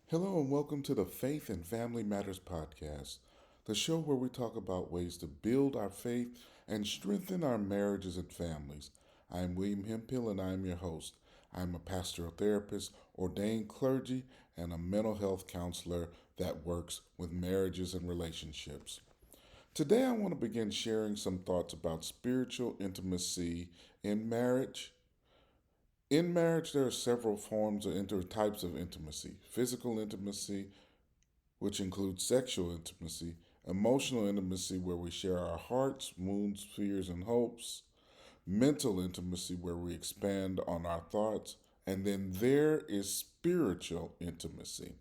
Hello and welcome to the Faith and Family Matters podcast, the show where we talk about ways to build our faith and strengthen our marriages and families. I am William Hemphill and I am your host. I am a pastoral therapist, ordained clergy, and a mental health counselor that works with marriages and relationships. Today I want to begin sharing some thoughts about spiritual intimacy in marriage. In marriage, there are several forms or types of intimacy: physical intimacy, which includes sexual intimacy; emotional intimacy, where we share our hearts, wounds, fears, and hopes; mental intimacy, where we expand on our thoughts; and then there is spiritual intimacy.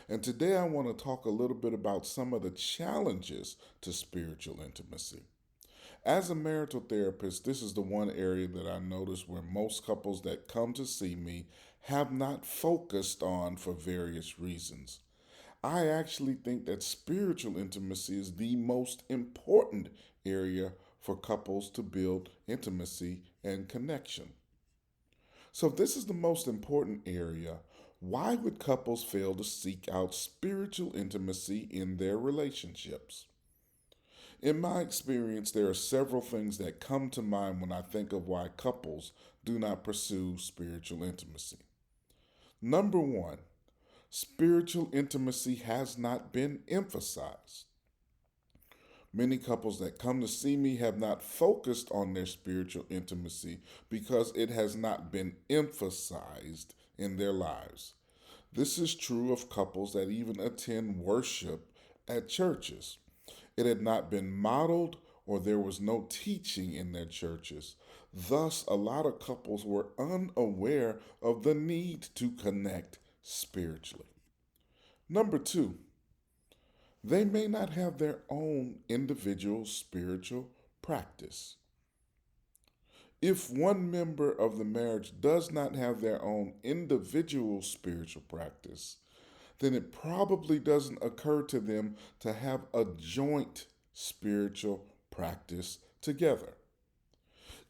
And today I want to talk a little bit about some of the challenges to spiritual intimacy. As a marital therapist, this is the one area that I notice where most couples that come to see me have not focused on for various reasons. I actually think that spiritual intimacy is the most important area for couples to build intimacy and connection. So, if this is the most important area, why would couples fail to seek out spiritual intimacy in their relationships? In my experience, there are several things that come to mind when I think of why couples do not pursue spiritual intimacy. Number one, spiritual intimacy has not been emphasized. Many couples that come to see me have not focused on their spiritual intimacy because it has not been emphasized in their lives. This is true of couples that even attend worship at churches. It had not been modeled or there was no teaching in their churches. Thus, a lot of couples were unaware of the need to connect spiritually. Number two, they may not have their own individual spiritual practice. If one member of the marriage does not have their own individual spiritual practice, then it probably doesn't occur to them to have a joint spiritual practice together.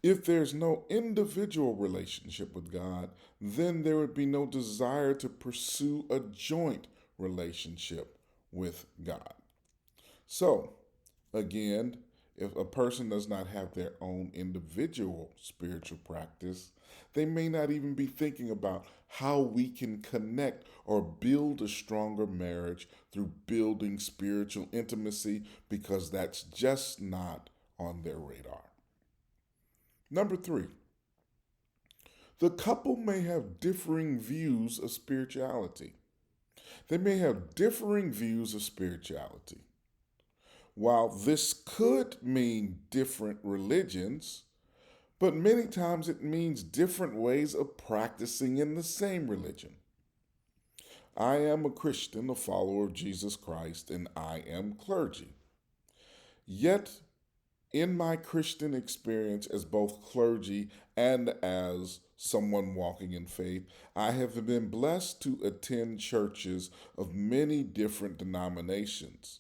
If there's no individual relationship with God, then there would be no desire to pursue a joint relationship with God. So, again, if a person does not have their own individual spiritual practice, they may not even be thinking about how we can connect or build a stronger marriage through building spiritual intimacy because that's just not on their radar. Number three, the couple may have differing views of spirituality. They may have differing views of spirituality. While this could mean different religions, but many times it means different ways of practicing in the same religion. I am a Christian, a follower of Jesus Christ, and I am clergy. Yet, in my Christian experience as both clergy and as someone walking in faith, I have been blessed to attend churches of many different denominations.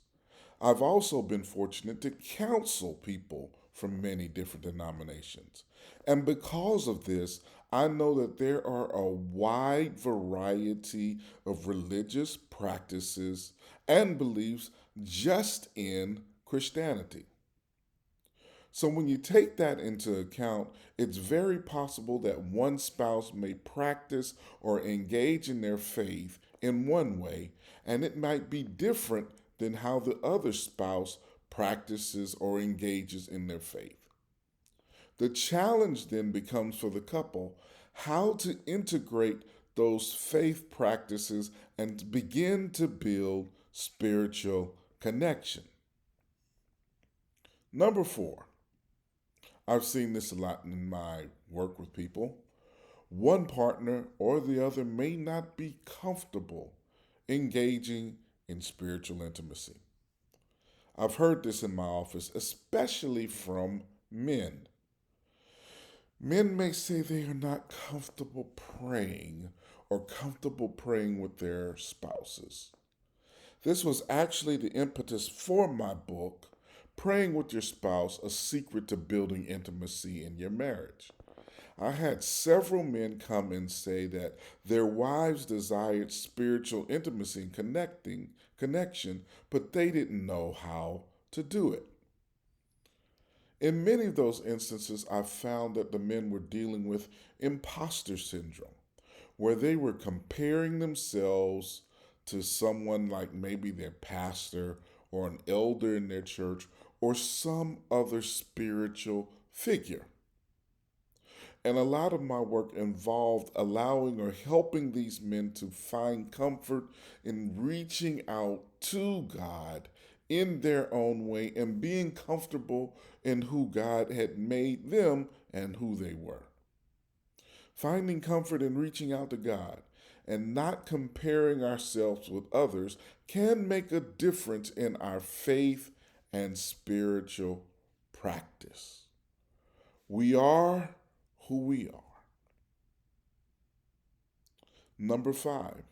I've also been fortunate to counsel people from many different denominations. And because of this, I know that there are a wide variety of religious practices and beliefs just in Christianity. So, when you take that into account, it's very possible that one spouse may practice or engage in their faith in one way, and it might be different than how the other spouse practices or engages in their faith. The challenge then becomes for the couple how to integrate those faith practices and to begin to build spiritual connection. Number four, I've seen this a lot in my work with people. One partner or the other may not be comfortable engaging in spiritual intimacy. I've heard this in my office, especially from men. Men may say they are not comfortable praying or comfortable praying with their spouses. This was actually the impetus for my book, Praying with Your Spouse: A Secret to Building Intimacy in Your Marriage. I had several men come and say that their wives desired spiritual intimacy and connection, but they didn't know how to do it. In many of those instances, I found that the men were dealing with imposter syndrome, where they were comparing themselves to someone like maybe their pastor or an elder in their church or some other spiritual figure. And a lot of my work involved allowing or helping these men to find comfort in reaching out to God in their own way and being comfortable in who God had made them and who they were. Finding comfort in reaching out to God and not comparing ourselves with others can make a difference in our faith and spiritual practice. We are who we are. Number 5,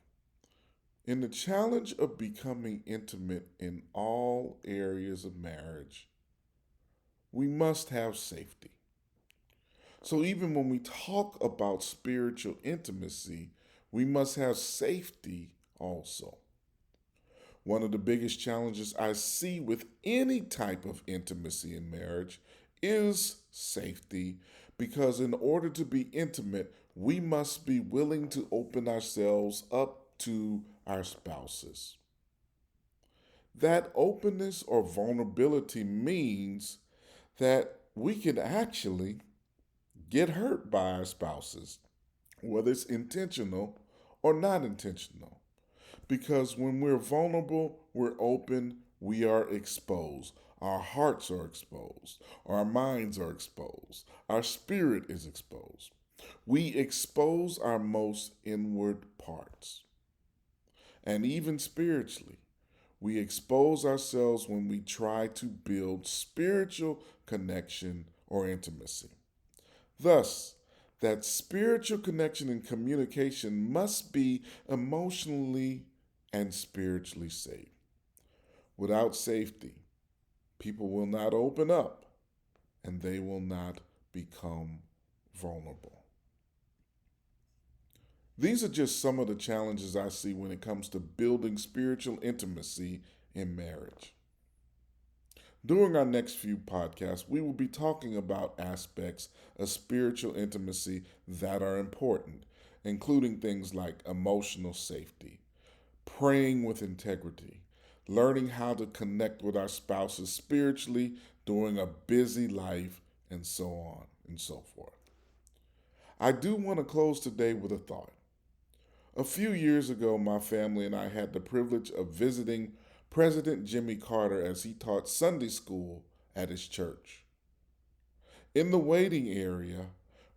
in the challenge of becoming intimate in all areas of marriage, we must have safety. So even when we talk about spiritual intimacy, we must have safety also. One of the biggest challenges I see with any type of intimacy in marriage is safety, because in order to be intimate, we must be willing to open ourselves up to our spouses. That openness or vulnerability means that we can actually get hurt by our spouses, whether it's intentional or not intentional. Because when we're vulnerable, we're open, we are exposed. Our hearts are exposed. Our minds are exposed. Our spirit is exposed. We expose our most inward parts. And even spiritually, we expose ourselves when we try to build spiritual connection or intimacy. Thus, that spiritual connection and communication must be emotionally and spiritually safe. Without safety, people will not open up and they will not become vulnerable. These are just some of the challenges I see when it comes to building spiritual intimacy in marriage. During our next few podcasts, we will be talking about aspects of spiritual intimacy that are important, including things like emotional safety, praying with integrity, learning how to connect with our spouses spiritually during a busy life, and so on and so forth. I do want to close today with a thought. A few years ago, my family and I had the privilege of visiting President Jimmy Carter as he taught Sunday school at his church. In the waiting area,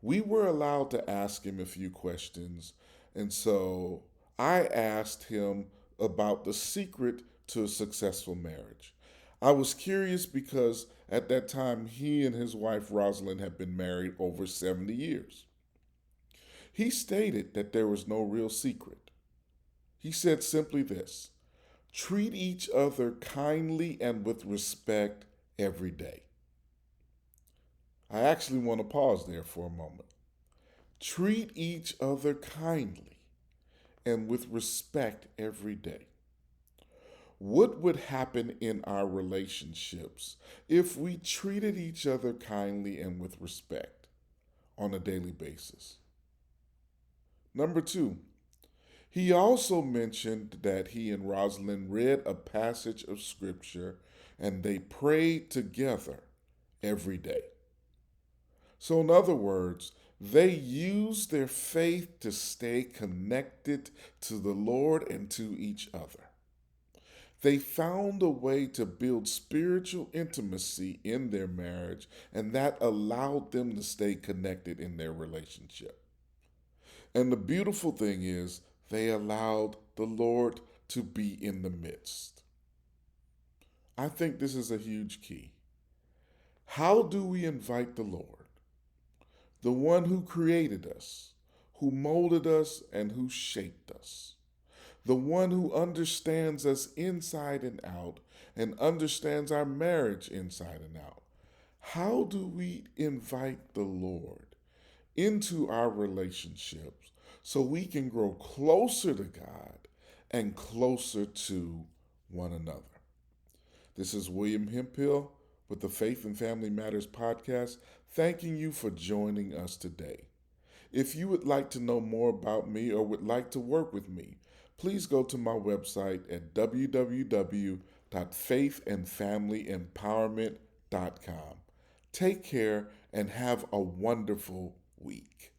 we were allowed to ask him a few questions, and so I asked him about the secret to a successful marriage. I was curious because at that time he and his wife Rosalind had been married over 70 years. He stated that there was no real secret. He said simply this: treat each other kindly and with respect every day. I actually want to pause there for a moment. Treat each other kindly and with respect every day. What would happen in our relationships if we treated each other kindly and with respect on a daily basis? Number 2, he also mentioned that he and Rosalind read a passage of scripture and they prayed together every day. So, in other words, they used their faith to stay connected to the Lord and to each other. They found a way to build spiritual intimacy in their marriage, and that allowed them to stay connected in their relationship. And the beautiful thing is, they allowed the Lord to be in the midst. I think this is a huge key. How do we invite the Lord, the one who created us, who molded us, and who shaped us, the one who understands us inside and out and understands our marriage inside and out? How do we invite the Lord into our relationships so we can grow closer to God and closer to one another. This is William Hemphill with the Faith and Family Matters podcast, thanking you for joining us today. If you would like to know more about me or would like to work with me, please go to my website at www.faithandfamilyempowerment.com. Take care and have a wonderful week.